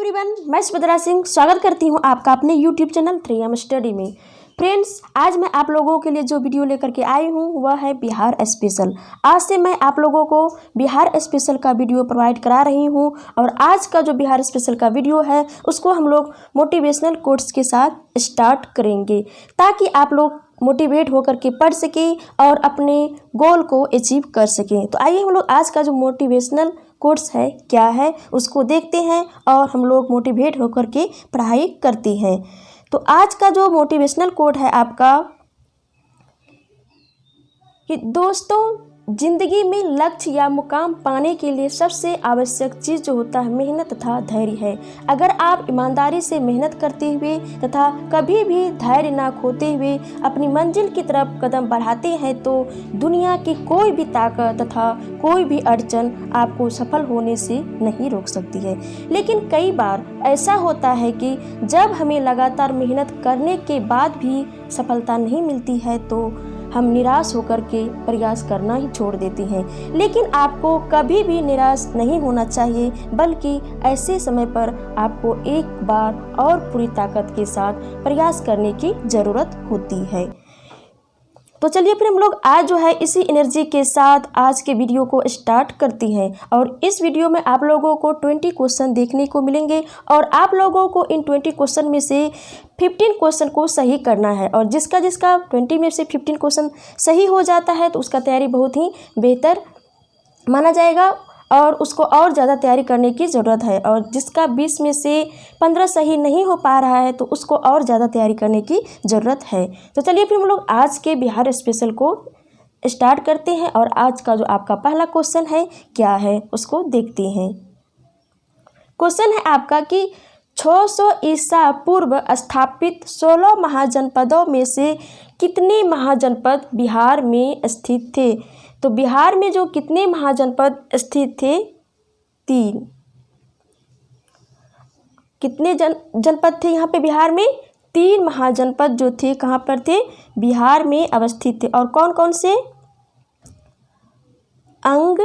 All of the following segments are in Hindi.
एवरीवन, मैं सुभद्रा सिंह स्वागत करती हूं आपका अपने यूट्यूब चैनल 3M स्टडी में। फ्रेंड्स, आज मैं आप लोगों के लिए जो वीडियो लेकर के आई हूं वह है बिहार स्पेशल। आज से मैं आप लोगों को बिहार स्पेशल का वीडियो प्रोवाइड करा रही हूं और आज का जो बिहार स्पेशल का वीडियो है उसको हम लोग मोटिवेशनल कोट्स के साथ स्टार्ट करेंगे ताकि आप लोग मोटिवेट होकर के पढ़ सकें और अपने गोल को अचीव कर सकें। तो आइए हम लोग आज का जो मोटिवेशनल कोर्स है क्या है उसको देखते हैं और हम लोग मोटिवेट होकर के पढ़ाई करते हैं। तो आज का जो मोटिवेशनल कोट है आपका कि दोस्तों, जिंदगी में लक्ष्य या मुकाम पाने के लिए सबसे आवश्यक चीज़ जो होता है मेहनत तथा धैर्य है। अगर आप ईमानदारी से मेहनत करते हुए तथा कभी भी धैर्य ना खोते हुए अपनी मंजिल की तरफ कदम बढ़ाते हैं तो दुनिया की कोई भी ताकत तथा कोई भी अड़चन आपको सफल होने से नहीं रोक सकती है। लेकिन कई बार ऐसा होता है कि जब हमें लगातार मेहनत करने के बाद भी सफलता नहीं मिलती है तो हम निराश होकर के प्रयास करना ही छोड़ देते हैं। लेकिन आपको कभी भी निराश नहीं होना चाहिए, बल्कि ऐसे समय पर आपको एक बार और पूरी ताकत के साथ प्रयास करने की ज़रूरत होती है। तो चलिए फिर हम लोग आज जो है इसी एनर्जी के साथ आज के वीडियो को स्टार्ट करती हैं। और इस वीडियो में आप लोगों को 20 क्वेश्चन देखने को मिलेंगे और आप लोगों को इन 20 क्वेश्चन में से 15 क्वेश्चन को सही करना है। और जिसका 20 में से 15 क्वेश्चन सही हो जाता है तो उसका तैयारी बहुत ही बेहतर माना जाएगा और उसको और ज़्यादा तैयारी करने की ज़रूरत है। और जिसका 20 में से 15 सही नहीं हो पा रहा है तो उसको और ज़्यादा तैयारी करने की ज़रूरत है। तो चलिए फिर हम लोग आज के बिहार स्पेशल को स्टार्ट करते हैं और आज का जो आपका पहला क्वेश्चन है क्या है उसको देखते हैं। क्वेश्चन है आपका कि 600 ईसा पूर्व स्थापित 16 महाजनपदों में से कितने महाजनपद बिहार में स्थित थे? तो बिहार में जो कितने महाजनपद स्थित थे? 3। कितने जनपद थे यहाँ पे बिहार में? 3 महाजनपद जो थे कहाँ पर थे? बिहार में अवस्थित थे। और कौन कौन से? अंग,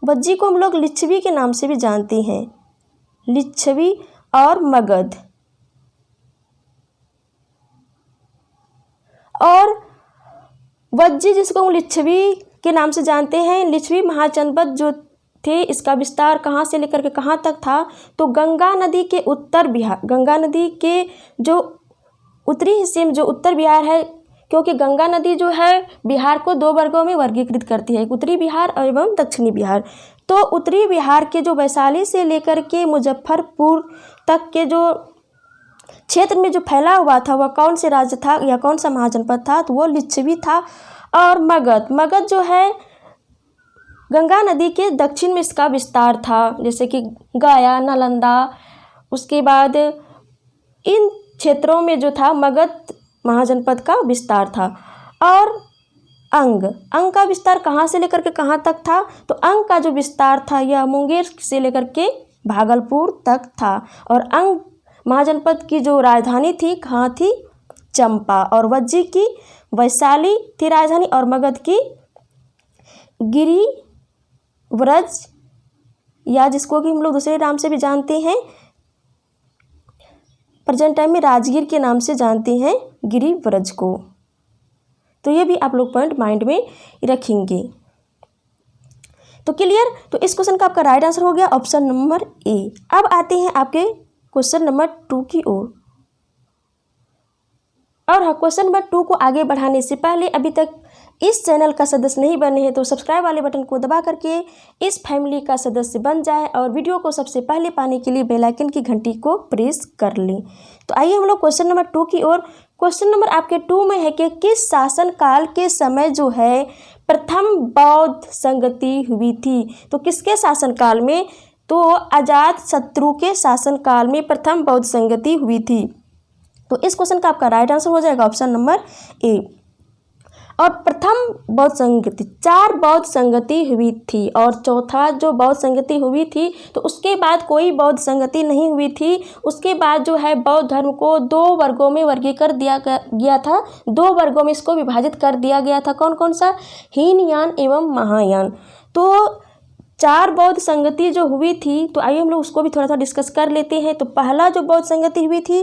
वज्जी को हम लोग लिच्छवी के नाम से भी जानते हैं, लिच्छवी और मगध। और वज्जी जिसको हम लिच्छवी के नाम से जानते हैं, लिच्छवी महाजनपद जो थे इसका विस्तार कहाँ से लेकर के कहाँ तक था? तो गंगा नदी के गंगा नदी के जो उत्तरी हिस्से में जो उत्तर बिहार है, क्योंकि गंगा नदी जो है बिहार को 2 वर्गों में वर्गीकृत करती है, उत्तरी बिहार एवं दक्षिणी बिहार। तो उत्तरी बिहार के जो वैशाली से लेकर के मुजफ्फरपुर तक के जो क्षेत्र में जो फैला हुआ था वह कौन से राज्य था या कौन सा महाजनपद था? तो वो लिच्छवी था। और मगध जो है गंगा नदी के दक्षिण में इसका विस्तार था, जैसे कि गया, नालंदा, उसके बाद इन क्षेत्रों में जो था मगध महाजनपद का विस्तार था। और अंग का विस्तार कहाँ से लेकर के कहाँ तक था? तो अंग का जो विस्तार था यह मुंगेर से लेकर के भागलपुर तक था। और अंग महाजनपद की जो राजधानी थी कहाँ थी? चंपा। और वज्जी की वैशाली थी राजधानी और मगध की गिरिव्रज, या जिसको कि हम लोग दूसरे नाम से भी जानते हैं, प्रेजेंट टाइम में राजगीर के नाम से जानते हैं गिरिव्रज को। तो ये भी आप लोग पॉइंट माइंड में रखेंगे। तो क्लियर? तो इस क्वेश्चन का आपका राइट आंसर हो गया ऑप्शन नंबर ए। अब आते हैं आपके क्वेश्चन नंबर 2 की ओर। और हाँ, क्वेश्चन नंबर 2 को आगे बढ़ाने से पहले अभी तक इस चैनल का सदस्य नहीं बने हैं तो सब्सक्राइब वाले बटन को दबा करके इस फैमिली का सदस्य बन जाए और वीडियो को सबसे पहले पाने के लिए बेल आइकन की घंटी को प्रेस कर लें। तो आइए हम लोग क्वेश्चन नंबर 2 की ओर। क्वेश्चन नंबर आपके 2 में है कि किस शासन काल के समय जो है प्रथम बौद्ध संगति हुई थी? तो किसके शासन काल में? तो अजात शत्रु के शासन काल में प्रथम बौद्ध संगति हुई थी। तो इस क्वेश्चन का आपका राइट आंसर हो जाएगा ऑप्शन नंबर ए। और प्रथम बौद्ध संगति 4 बौद्ध संगति हुई थी और चौथा जो बौद्ध संगति हुई थी तो उसके बाद कोई बौद्ध संगति नहीं हुई थी। उसके बाद जो है बौद्ध धर्म को 2 वर्गों में वर्गीकृत दिया गया था, 2 वर्गों में इसको विभाजित कर दिया गया था। कौन कौन सा? हीनयान एवं महायान। तो 4 बौद्ध संगति जो हुई थी, तो आइए हम लोग उसको भी थोड़ा सा डिस्कस कर लेते हैं। तो पहला जो बौद्ध संगति हुई थी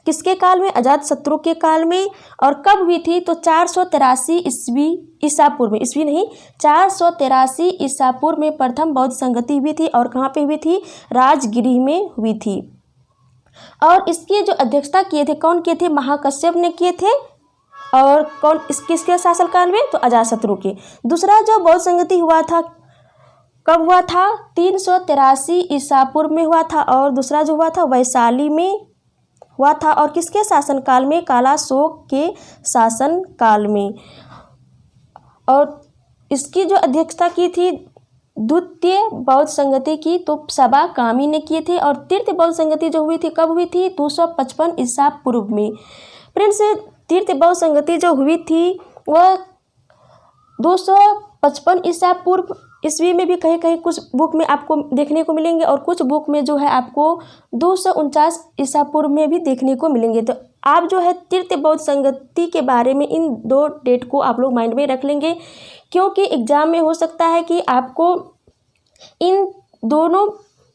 किसके काल में? अजातशत्रु के काल में। और कब हुई थी? तो 483 ईस्वी ईसा पूर्व में, ईस्वी नहीं 483 ईसा पूर्व में प्रथम बौद्ध संगति हुई थी। और कहाँ पे हुई थी? राजगिरी में हुई थी। और इसकी जो अध्यक्षता किए थे, कौन किए थे? महाकश्यप ने किए थे। और कौन किसके शासनकाल में? तो अजातशत्रु के। दूसरा जो बौद्ध संगति हुआ था कब हुआ था? 383 ईसा पूर्व में हुआ था। और दूसरा जो हुआ था वैशाली में हुआ था। और किसके शासनकाल में? कालाशोक के शासनकाल में। और इसकी जो अध्यक्षता की थी द्वितीय बौद्ध संगति की, तो सबा कामी ने किए थे। और तृतीय बौद्ध संगति जो हुई थी कब हुई थी? 255 ईसा पूर्व में। फ्रेंड्स, तृतीय बौद्ध संगति जो हुई थी वह 255 ईसा पूर्व ईस्वी में भी कहीं कहीं कुछ बुक में आपको देखने को मिलेंगे। और कुछ बुक में जो है आपको 249 ईसा पूर्व में भी देखने को मिलेंगे। तो आप जो है तृतीय बौद्ध संगति के बारे में इन 2 डेट को आप लोग माइंड में रख लेंगे, क्योंकि एग्जाम में हो सकता है कि आपको इन दोनों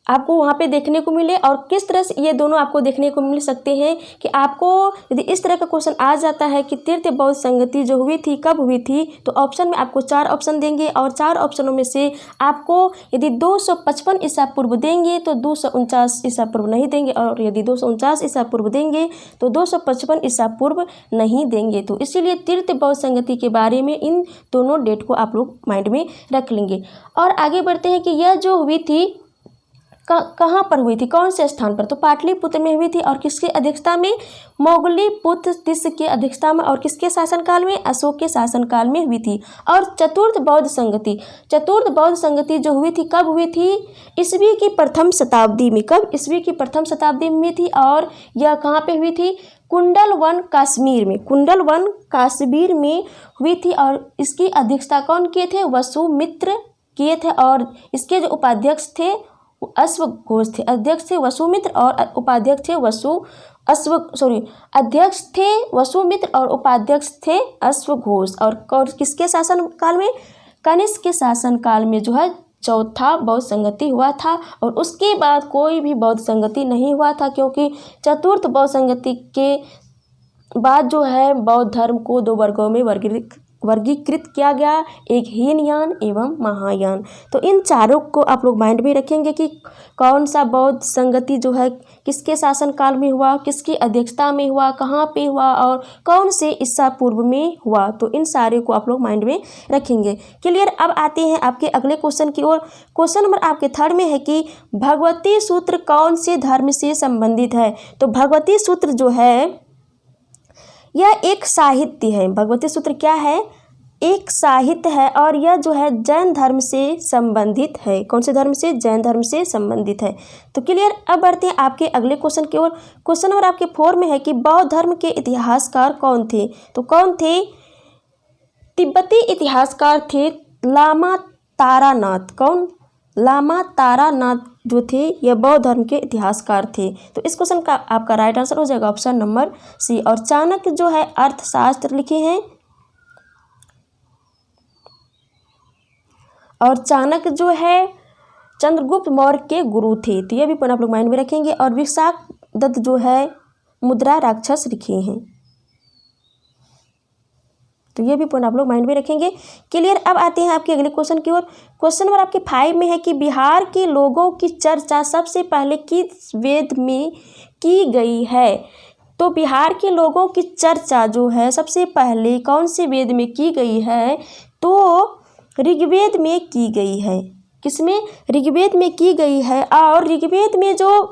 आपको वहाँ पे देखने को मिले। और किस तरह से ये दोनों आपको देखने को मिल सकते हैं कि आपको यदि इस तरह का क्वेश्चन आ जाता है कि तृतीय बौद्ध संगति जो हुई थी कब हुई थी, तो ऑप्शन में आपको 4 ऑप्शन देंगे। और 4 ऑप्शनों में से आपको यदि 255 ईसा पूर्व देंगे तो 249 ईसा पूर्व नहीं देंगे। और यदि 249 ईसा पूर्व देंगे तो 255 ईसा पूर्व नहीं देंगे। तो इसीलिए तृतीय बौद्ध संगति के बारे में इन दोनों डेट को आप लोग माइंड में रख लेंगे। और आगे बढ़ते हैं कि यह जो हुई थी कहाँ पर हुई थी? कौन से स्थान पर? तो पाटलिपुत्र में हुई थी। और किसकी अध्यक्षता में? मोगलीपुत्र तिस्य के अध्यक्षता में। और किसके शासनकाल में? अशोक के शासनकाल में हुई थी। और चतुर्थ बौद्ध संगति जो हुई थी कब हुई थी? ईस्वी की प्रथम शताब्दी में। कब? ईस्वी की प्रथम शताब्दी में हुई थी। और यह कहाँ पे हुई थी? कुंडलवन कश्मीर में हुई थी। और इसकी अध्यक्षता कौन किए थे? वसुमित्र किए थे। और इसके जो उपाध्यक्ष थे अश्वघोष थे। अध्यक्ष थे वसुमित्र और उपाध्यक्ष थे अध्यक्ष थे वसुमित्र और उपाध्यक्ष थे अश्वघोष। और किसके शासनकाल में? कनिष्क के शासनकाल में जो है चौथा बौद्ध संगति हुआ था। और उसके बाद कोई भी बौद्ध संगति नहीं हुआ था, क्योंकि चतुर्थ बौद्ध संगति के बाद जो है बौद्ध धर्म को 2 वर्गों में वर्गीकृत किया गया, एक हीनयान एवं महायान। तो इन चारों को आप लोग माइंड में रखेंगे कि कौन सा बौद्ध संगति जो है किसके शासनकाल में हुआ, किसकी अध्यक्षता में हुआ, कहाँ पे हुआ और कौन से ईसा पूर्व में हुआ। तो इन सारे को आप लोग माइंड में रखेंगे। क्लियर? अब आते हैं आपके अगले क्वेश्चन की ओर। क्वेश्चन नंबर आपके 3 में है कि भगवती सूत्र कौन से धर्म से संबंधित है? तो भगवती सूत्र जो है यह एक साहित्य है। भगवती सूत्र क्या है? एक साहित्य है। और यह जो है जैन धर्म से संबंधित है। कौन से धर्म से? जैन धर्म से संबंधित है। तो क्लियर? अब बढ़ते हैं आपके अगले क्वेश्चन की ओर। क्वेश्चन नंबर आपके 4 में है कि बौद्ध धर्म के इतिहासकार कौन थे? तो कौन थे? तिब्बती इतिहासकार थे लामा तारानाथ। कौन? लामा तारानाथ जो थे यह बौद्ध धर्म के इतिहासकार थे। तो इस क्वेश्चन का आपका राइट आंसर हो जाएगा ऑप्शन नंबर सी। और चाणक्य जो है अर्थशास्त्र लिखे हैं। और चाणक्य जो है चंद्रगुप्त मौर्य के गुरु थे। तो यह भी पॉइंट आप लोग माइंड में रखेंगे। और विशाखदत्त जो है मुद्रा राक्षस लिखे हैं। तो ये भी पॉइंट आप लोग माइंड में रखेंगे। क्लियर? अब आते हैं आपके अगले क्वेश्चन की ओर। क्वेश्चन नंबर आपके 5 में है कि बिहार के लोगों की चर्चा सबसे पहले किस वेद में की गई है? तो बिहार के लोगों की चर्चा जो है सबसे पहले कौन से वेद में की गई है? तो ऋग्वेद में की गई है। किसमें? ऋग्वेद में की गई है। और ऋग्वेद में जो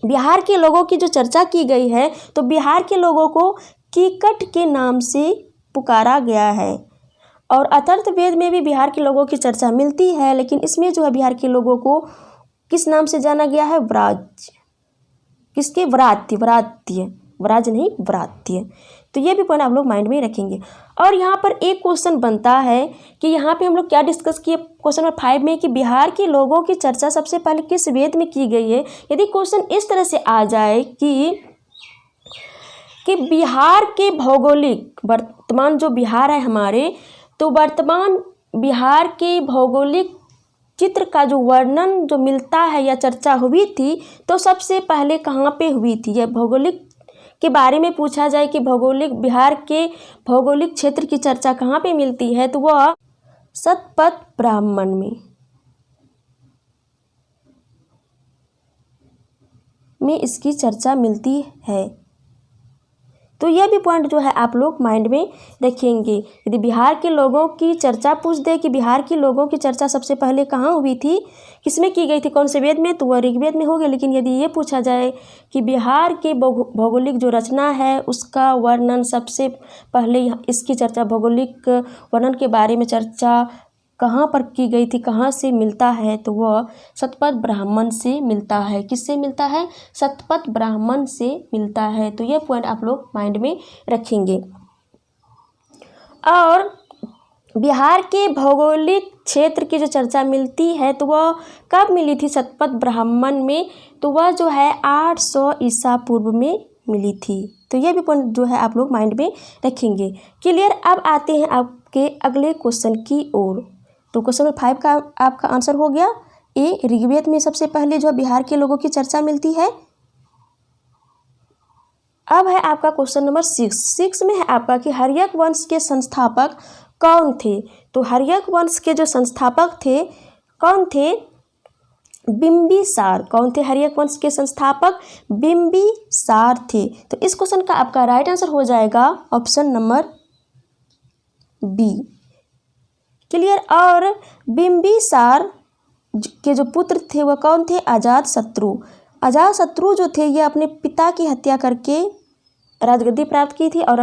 बिहार के लोगों की जो चर्चा की गई है, तो बिहार के लोगों को कीकट के नाम से पुकारा गया है। और अथर्ववेद में भी बिहार के लोगों की चर्चा मिलती है, लेकिन इसमें जो है बिहार के लोगों को किस नाम से जाना गया है? व्राज। किसके? व्राज नहीं, व्रात्य। तो ये भी पॉइंट आप लोग माइंड में रखेंगे। और यहाँ पर एक क्वेश्चन बनता है कि यहाँ पे हम लोग क्या डिस्कस किए क्वेश्चन नंबर 5 में कि बिहार के लोगों की चर्चा सबसे पहले किस वेद में की गई है। यदि क्वेश्चन इस तरह से आ जाए कि बिहार के भौगोलिक वर्तमान जो बिहार है हमारे, तो वर्तमान बिहार के भौगोलिक चित्र का जो वर्णन जो मिलता है या चर्चा हुई थी तो सबसे पहले कहाँ पे हुई थी। यह भौगोलिक के बारे में पूछा जाए कि भौगोलिक बिहार के भौगोलिक क्षेत्र की चर्चा कहाँ पे मिलती है तो वह शतपथ ब्राह्मण में इसकी चर्चा मिलती है। तो यह भी पॉइंट जो है आप लोग माइंड में रखेंगे। यदि बिहार के लोगों की चर्चा पूछ दे कि बिहार के लोगों की चर्चा सबसे पहले कहाँ हुई थी, किसमें की गई थी, कौन से वेद में, तो वह ऋग्वेद में हो गया। लेकिन यदि ये पूछा जाए कि बिहार की भौगोलिक जो रचना है उसका वर्णन सबसे पहले इसकी चर्चा भौगोलिक वर्णन के बारे में चर्चा कहाँ पर की गई थी, कहाँ से मिलता है, तो वह शतपथ ब्राह्मण से मिलता है। किससे मिलता है? शतपथ ब्राह्मण से मिलता है। तो यह पॉइंट आप लोग माइंड में रखेंगे। और बिहार के भौगोलिक क्षेत्र की जो चर्चा मिलती है तो वह कब मिली थी शतपथ ब्राह्मण में, तो वह जो है 800 ईसा पूर्व में मिली थी। तो यह भी पॉइंट जो है आप लोग माइंड में रखेंगे। क्लियर। अब आते हैं आपके अगले क्वेश्चन की ओर। तो क्वेश्चन नंबर 5 का आपका आंसर हो गया ए, ऋग्वेद में सबसे पहले जो बिहार के लोगों की चर्चा मिलती है। अब है आपका क्वेश्चन नंबर 6 में है आपका कि हर्यक वंश के संस्थापक कौन थे। तो हर्यक वंश के जो संस्थापक थे कौन थे? बिंबिसार। कौन थे हर्यक वंश के संस्थापक? बिंबिसार थे। तो इस क्वेश्चन का आपका राइट आंसर हो जाएगा ऑप्शन नंबर बी। क्लियर। और बिंबिसार के जो पुत्र थे वह कौन थे? अजातशत्रु। अजातशत्रु जो थे ये अपने पिता की हत्या करके राजगद्दी प्राप्त की थी। और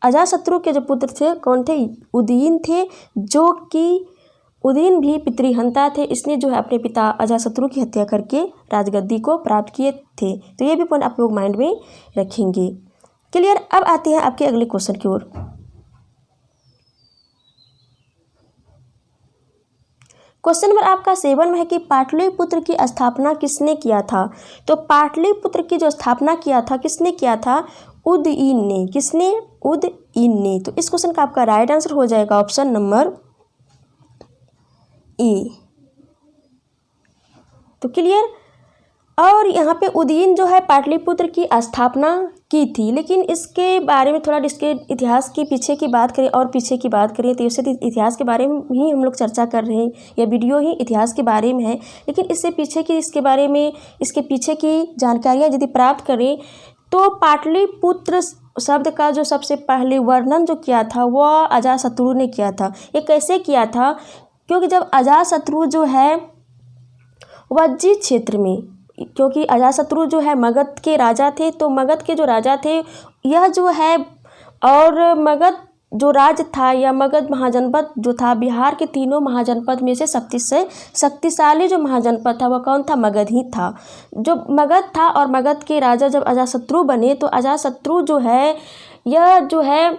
अजातशत्रु के जो पुत्र थे कौन थे? उदयीन थे, जो कि उदयीन भी पितृहंता थे, इसने जो है अपने पिता अजातशत्रु की हत्या करके राजगद्दी को प्राप्त किए थे। तो ये भी पॉइंट आप लोग माइंड में रखेंगे। क्लियर। अब आते हैं आपके अगले क्वेश्चन की ओर। क्वेश्चन नंबर आपका 7 में है कि पाटलिपुत्र की स्थापना किसने किया था। तो पाटलिपुत्र की जो स्थापना किया था किसने किया था? उदयीन ने। किसने? उदयीन ने। तो इस क्वेश्चन का आपका राइट आंसर हो जाएगा ऑप्शन नंबर ए। तो क्लियर। और यहाँ पे उदयीन जो है पाटलिपुत्र की स्थापना की थी। लेकिन इसके बारे में थोड़ा इसके इतिहास के पीछे की बात करें और पीछे की बात करें तो इससे इतिहास के बारे में ही हम लोग चर्चा कर रहे हैं। यह वीडियो ही इतिहास के बारे में है। लेकिन इससे पीछे की इसके बारे में इसके पीछे की जानकारियाँ यदि प्राप्त करें तो पाटलिपुत्र शब्द का जो सबसे पहले वर्णन जो किया था वह अजातशत्रु ने किया था। ये कैसे किया था? क्योंकि जब अजातशत्रु जो है वज्जी क्षेत्र में, क्योंकि अजातशत्रु जो है मगध के राजा थे, तो मगध के जो राजा थे यह जो है, और मगध जो राज्य था या मगध महाजनपद जो था बिहार के तीनों महाजनपद में से सबसे शक्तिशाली जो महाजनपद था वह कौन था? मगध ही था। जो मगध था और मगध के राजा जब अजातशत्रु बने तो अजातशत्रु जो है यह जो है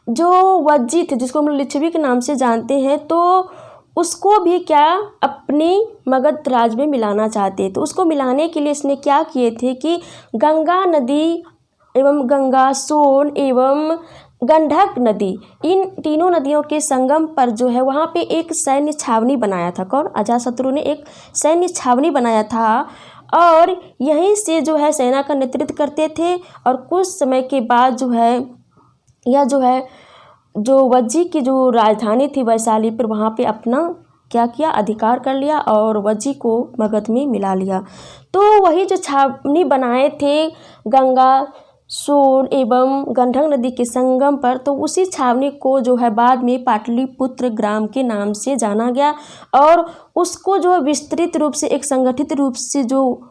जो वज्जी थे जिसको हम लिच्छवी के नाम से जानते हैं, तो उसको भी क्या अपनी मगध राज में मिलाना चाहते। तो उसको मिलाने के लिए इसने क्या किए थे कि गंगा नदी एवं गंगा, सोन एवं गंडक नदी, इन तीनों नदियों के संगम पर जो है वहाँ पे एक सैन्य छावनी बनाया था। कौन? अजातशत्रु ने एक सैन्य छावनी बनाया था और यहीं से जो है सेना का नेतृत्व करते थे। और कुछ समय के बाद जो है यह जो है जो वज्जी की जो राजधानी थी वैशाली पर, वहाँ पे अपना क्या किया? अधिकार कर लिया और वज्जी को मगध में मिला लिया। तो वही जो छावनी बनाए थे गंगा, सोन एवं गंडक नदी के संगम पर, तो उसी छावनी को जो है बाद में पाटलिपुत्र ग्राम के नाम से जाना गया। और उसको जो है विस्तृत रूप से एक संगठित रूप से जो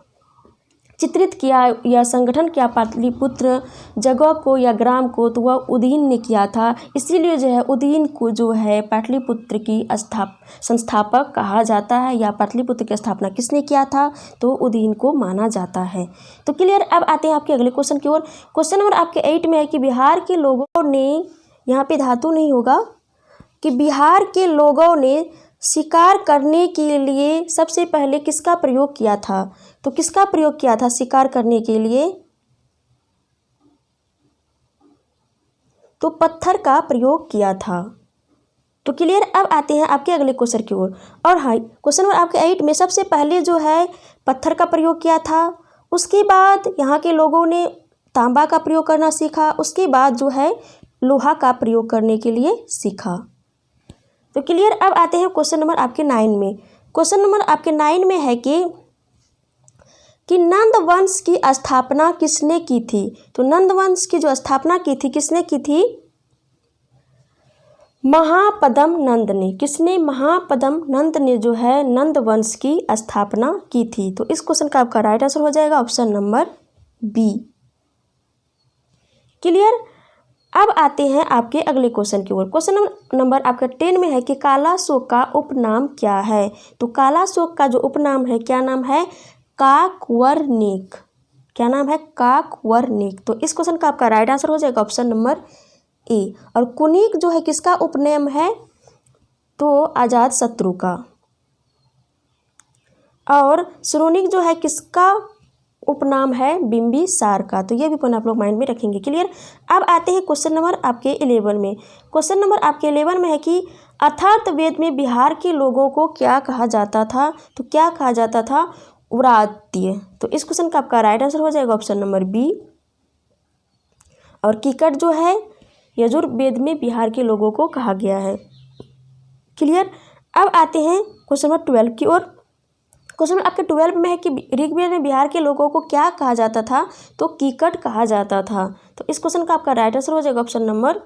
चित्रित किया या संगठन किया पाटलिपुत्र जगह को या ग्राम को, तो वह उदयीन ने किया था। इसीलिए जो है उदयीन को जो है पाटलिपुत्र की संस्थापक कहा जाता है, या पाटलिपुत्र की स्थापना किसने किया था? तो उदयीन को माना जाता है। तो क्लियर। अब आते हैं आपके अगले क्वेश्चन की ओर। क्वेश्चन नंबर आपके 8 में है कि बिहार के लोगों ने, यहाँ पे धातु नहीं होगा, कि बिहार के लोगों ने शिकार करने के लिए सबसे पहले किसका प्रयोग किया था। तो किसका प्रयोग किया था शिकार करने के लिए? तो पत्थर का प्रयोग किया था। तो क्लियर। अब आते हैं आपके अगले क्वेश्चन की ओर। और हाँ, क्वेश्चन नंबर आपके 8 में सबसे पहले जो है पत्थर का प्रयोग किया था, उसके बाद यहाँ के लोगों ने तांबा का प्रयोग करना सीखा, उसके बाद जो है लोहा का प्रयोग करने के लिए सीखा। तो क्लियर। अब आते हैं क्वेश्चन नंबर आपके 9 में। क्वेश्चन नंबर आपके 9 में है कि नंद वंश की स्थापना किसने की थी। तो नंद वंश की जो स्थापना की थी किसने की थी? महापद्म नंद ने। किसने? महापद्म नंद ने जो है नंद वंश की स्थापना की थी। तो इस क्वेश्चन का आपका राइट आंसर हो जाएगा ऑप्शन नंबर बी। क्लियर। अब आते हैं आपके अगले क्वेश्चन की ओर। क्वेश्चन नंबर आपका 10 में है कि काला शोक का उपनाम क्या है। तो काला शोक का जो उपनाम है क्या नाम है? काकवर्णिक। क्या नाम है? काकवर्णिक। तो इस क्वेश्चन का आपका राइट आंसर हो जाएगा ऑप्शन नंबर ए। और कुनिक जो है किसका उपनाम है? तो अजात शत्रु का। और श्रोणिक जो है किसका उपनाम है? बिंबिसार का। तो ये भी पॉइंट आप लोग माइंड में रखेंगे। क्लियर। अब आते हैं क्वेश्चन नंबर आपके 11 में। क्वेश्चन नंबर आपके 11 में है कि अथर्ववेद में बिहार के लोगों को क्या कहा जाता था। तो क्या कहा जाता था? उरात्य। तो इस क्वेश्चन का आपका राइट आंसर हो जाएगा ऑप्शन नंबर बी। और कीकट जो है यजुर्वेद में बिहार के लोगों को कहा गया है। क्लियर। अब आते हैं क्वेश्चन नंबर 12 की ओर। क्वेश्चन आपके 12 में है कि ऋग्वेद में बिहार के लोगों को क्या कहा जाता था। तो कीकट कहा जाता था। तो इस क्वेश्चन का आपका राइट आंसर हो जाएगा ऑप्शन नंबर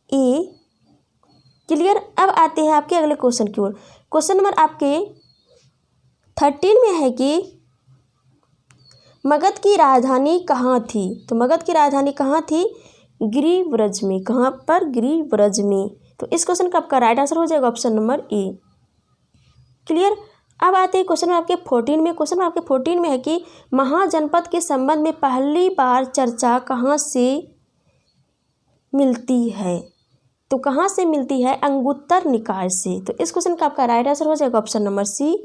ए। क्लियर। अब आते हैं आपके अगले क्वेश्चन की ओर। क्वेश्चन नंबर आपके 13 में है कि मगध की राजधानी कहाँ थी। तो मगध की राजधानी कहाँ थी? गिरिव्रज में। कहाँ पर? गिरिव्रज में। तो इस क्वेश्चन का आपका राइट आंसर हो जाएगा ऑप्शन नंबर ए। क्लियर। अब आते हैं क्वेश्चन आपके 14 में। क्वेश्चन आपके 14 में है कि महाजनपद के संबंध में पहली बार चर्चा कहाँ से मिलती है। तो कहाँ से मिलती है? अंगुत्तर निकाय से। तो इस क्वेश्चन का आपका राइट आंसर हो जाएगा ऑप्शन नंबर सी।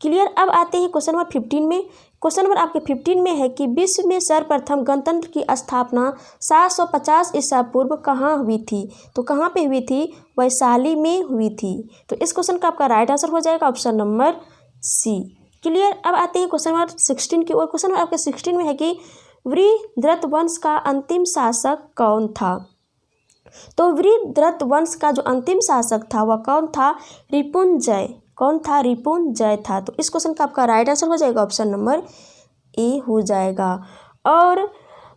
क्लियर। अब आते हैं क्वेश्चन नंबर 15 में। क्वेश्चन नंबर आपके 15 में है कि विश्व में सर्वप्रथम गणतंत्र की स्थापना 750 ईसा पूर्व कहाँ हुई थी। तो कहाँ पे हुई थी? वैशाली में हुई थी। तो इस क्वेश्चन का आपका राइट आंसर हो जाएगा ऑप्शन नंबर सी। क्लियर। अब आते हैं क्वेश्चन नंबर 16 की ओर। क्वेश्चन नंबर आपके 16 में है कि वृहद्रथ वंश का अंतिम शासक कौन था। तो वृहद्रथ वंश का जो अंतिम शासक था वह कौन था? रिपुंजय। कौन था? रिपुंजय था। तो इस क्वेश्चन का आपका राइट आंसर हो जाएगा ऑप्शन नंबर ए हो जाएगा। और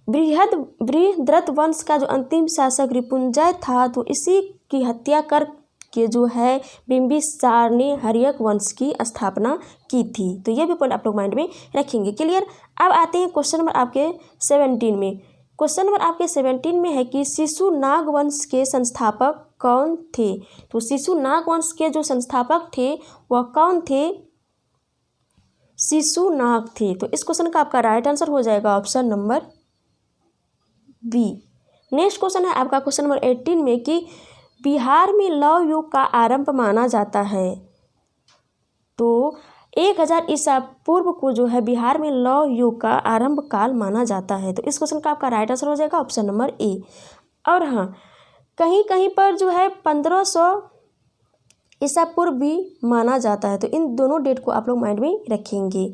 वृहद्रथ वंश का जो अंतिम शासक रिपुंजय था, तो इसी की हत्या कर के जो है बिंबिसार ने हर्यक वंश की स्थापना की थी। तो ये भी पॉइंट आप लोग माइंड में रखेंगे। क्लियर। अब आते हैं क्वेश्चन नंबर आपके 17 में। क्वेश्चन नंबर आपके 17 में है कि शिशुनाग वंश के संस्थापक कौन थे। तो शिशुनाग वंश के जो संस्थापक थे वह कौन थे? शिशुनाग थे। तो इस क्वेश्चन का आपका राइट आंसर हो जाएगा option number B. Next question है आपका क्वेश्चन नंबर 18 में कि बिहार में लौह युग का आरंभ माना जाता है। तो 1000 ईसा पूर्व को जो है बिहार में लौह युग का आरंभ काल माना जाता है। तो इस क्वेश्चन का आपका राइट आंसर हो जाएगा ऑप्शन नंबर ए। और हाँ, कहीं कहीं पर जो है 1500 ईसा पूर्व भी माना जाता है। तो इन दोनों डेट को आप लोग माइंड में रखेंगे।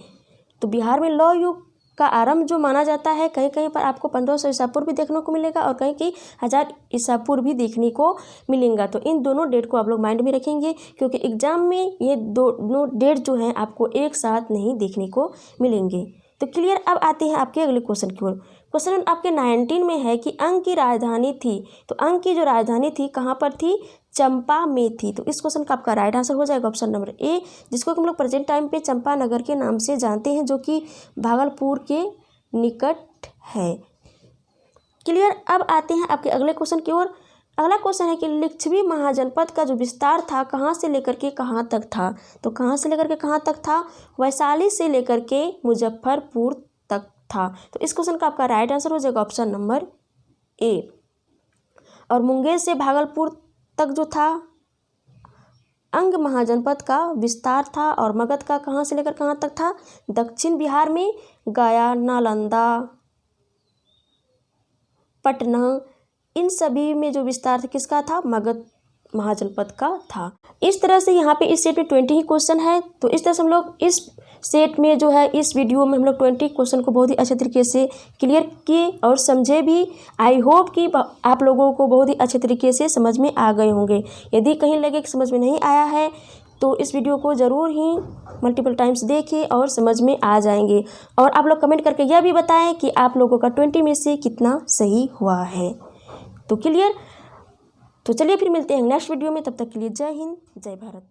तो बिहार में लौह युग का आरंभ जो माना जाता है, कहीं कहीं पर आपको 1500 ईसा पूर्व भी देखने को मिलेगा और कहीं कहीं 1000 ईसा पूर्व भी देखने को मिलेगा। तो इन दोनों डेट को आप लोग माइंड में रखेंगे, क्योंकि एग्जाम में ये दोनों डेट जो हैं आपको एक साथ नहीं देखने को मिलेंगे। तो क्लियर। अब आते हैं आपके अगले क्वेश्चन की ओर। क्वेश्चन आपके 19 में है कि अंग की राजधानी थी। तो अंग की जो राजधानी थी कहाँ पर थी? चंपा में थी। तो इस क्वेश्चन का आपका राइट आंसर हो जाएगा ऑप्शन नंबर ए, जिसको हम लोग प्रेजेंट टाइम पे चंपानगर के नाम से जानते हैं, जो कि भागलपुर के निकट है। क्लियर। अब आते हैं आपके अगले क्वेश्चन की ओर। अगला क्वेश्चन है कि लिच्छवी महाजनपद का जो विस्तार था कहाँ से लेकर के कहाँ तक था। तो कहाँ से लेकर के कहाँ तक था? वैशाली से लेकर के मुजफ्फरपुर तक था। तो इस क्वेश्चन का आपका राइट आंसर हो जाएगा ऑप्शन नंबर ए। और मुंगेर से भागलपुर तक जो था अंग महाजनपद का विस्तार था। और मगध का कहाँ से लेकर कहाँ तक था? दक्षिण बिहार में गया, नालंदा, पटना, इन सभी में जो विस्तार था किसका था, मगध महाजनपद का था। इस तरह से यहाँ पे इस सेट में 20 ही क्वेश्चन है। तो इस तरह से हम लोग इस सेट में जो है, इस वीडियो में हम लोग 20 क्वेश्चन को बहुत ही अच्छे तरीके से क्लियर किए और समझे भी। आई होप कि आप लोगों को बहुत ही अच्छे तरीके से समझ में आ गए होंगे। यदि कहीं लगे कि समझ में नहीं आया है तो इस वीडियो को ज़रूर ही मल्टीपल टाइम्स देखिए और समझ में आ जाएंगे। और आप लोग कमेंट करके यह भी बताएं कि आप लोगों का 20 में से कितना सही हुआ है। तो क्लियर। तो चलिए फिर मिलते हैं नेक्स्ट वीडियो में, तब तक के लिए जय हिंद जय भारत।